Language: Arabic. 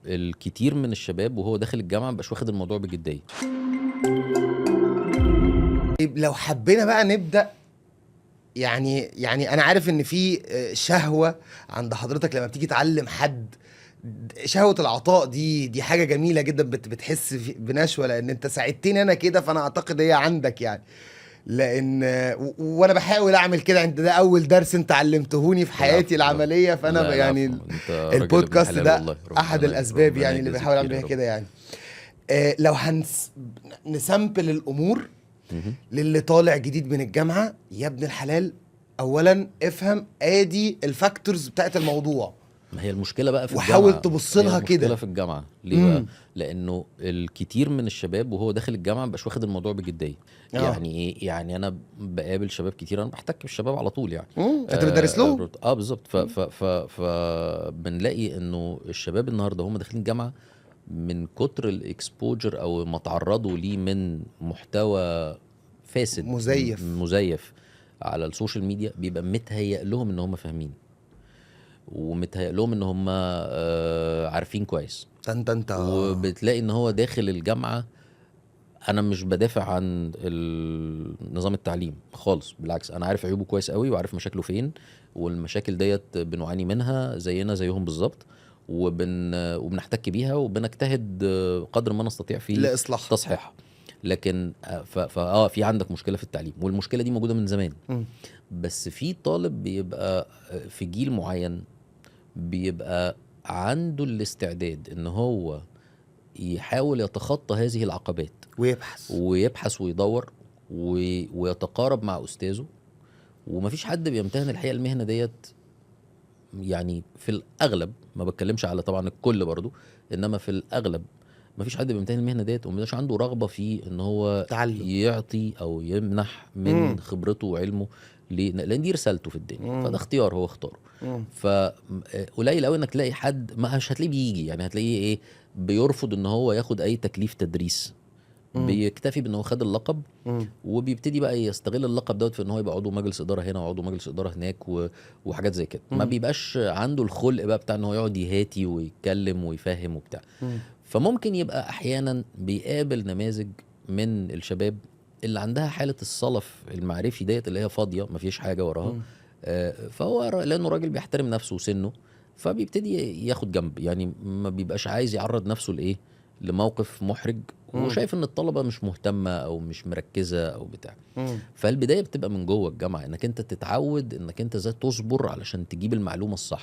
الكتير من الشباب وهو داخل الجامعه مبقاش واخد الموضوع بجديه. طيب لو حبينا بقى نبدأ، يعني انا عارف ان في شهوة عند حضرتك لما بتيجي تعلم حد. شهوة العطاء دي حاجة جميلة جدا، بتحس بنشوة لان انت ساعدتني انا كده، فانا اعتقد هي عندك يعني. لان وانا بحاول اعمل كده. انت ده اول درس انت علمتهوني في حياتي العفو. العملية، فانا لا يعني العفو، انت راجل ابن البودكاست حلال ده والله. احد ربنا الاسباب ربنا يعني اللي يجازيك بحاول اعمل خير بيها يا رب. كده يعني. لو نسامبل الامور مهم. للي طالع جديد من الجامعة، يا ابن الحلال، اولا افهم ادي الفاكتورز بتاعت الموضوع ما هي المشكله بقى في وحاول الجامعه، تبص هي لها المشكله كده. في الجامعه ليه بقى؟ امم لانه الكتير من الشباب وهو داخل الجامعه مبقاش واخد الموضوع بجديه. اه يعني ايه؟ يعني انا بقابل شباب كتير، انا بحتك بالشباب على طول يعني. فانت بتدرس لهم. بالظبط. بنلاقي انه الشباب النهارده هم داخلين الجامعه من كتر الاكسبوجر او ما تعرضوا ليه من محتوى فاسد مزيف. مزيف على السوشيال ميديا، بيبقى متهيأ لهم ان هم فاهمين، ومتهيأ لهم ان هم عارفين كويس. انت وبتلاقي ان هو داخل الجامعة. انا مش بدافع عن نظام التعليم خالص، بالعكس انا عارف عيوبه كويس قوي وعارف مشاكله فين، والمشاكل ديت بنعاني منها زينا زيهم بالظبط. وبنحتك بيها وبنجتهد قدر ما نستطيع في لاصلاحها. تصحيحها. لكن في عندك مشكلة في التعليم، والمشكلة دي موجودة من زمان. مم. بس في طالب بيبقى في جيل معين، بيبقى عنده الاستعداد ان هو يحاول يتخطى هذه العقبات، ويبحث. ويبحث ويدور ويتقارب مع أستاذه. ومفيش حد بيمتهن الحقيقة المهنة ديت، يعني في الأغلب، ما بتكلمش على طبعا الكل برضو، إنما في الأغلب مفيش حد بيمتهن المهنة ديت ومبيبقاش عنده رغبة في إن هو تعلم. يعطي أو يمنح من مم. خبرته وعلمه. ليه؟ لأن دي رسالته في الدنيا، فده مم. اختيار هو اختاره. مم. فقليل قوي انك تلاقي حد، ما مش هتلاقيه بيجي، يعني هتلاقيه ايه، بيرفض ان هو ياخد اي تكليف تدريس. مم. بيكتفي بان هو خد اللقب، مم. وبيبتدي بقى يستغل اللقب دوت في ان هو يبقى عضو مجلس اداره هنا وعضو مجلس اداره هناك وحاجات زي كده. ما مم. بيبقاش عنده الخلق بقى بتاع ان هو يقعد يهاتي ويتكلم ويفهم وبتاع. مم. فممكن يبقى احيانا بيقابل نماذج من الشباب اللي عندها حاله الصلف المعرفي ديت، اللي هي فاضيه ما فيش حاجه وراها. مم. فهو لانه راجل بيحترم نفسه وسنه، فبيبتدي ياخد جنب، يعني ما بيبقاش عايز يعرض نفسه لايه، لموقف محرج، مم. وشايف ان الطلبه مش مهتمه او مش مركزه او بتاع. مم. فالبدايه بتبقى من جوه الجامعه، انك انت تتعود انك انت ازاي تصبر علشان تجيب المعلومه الصح.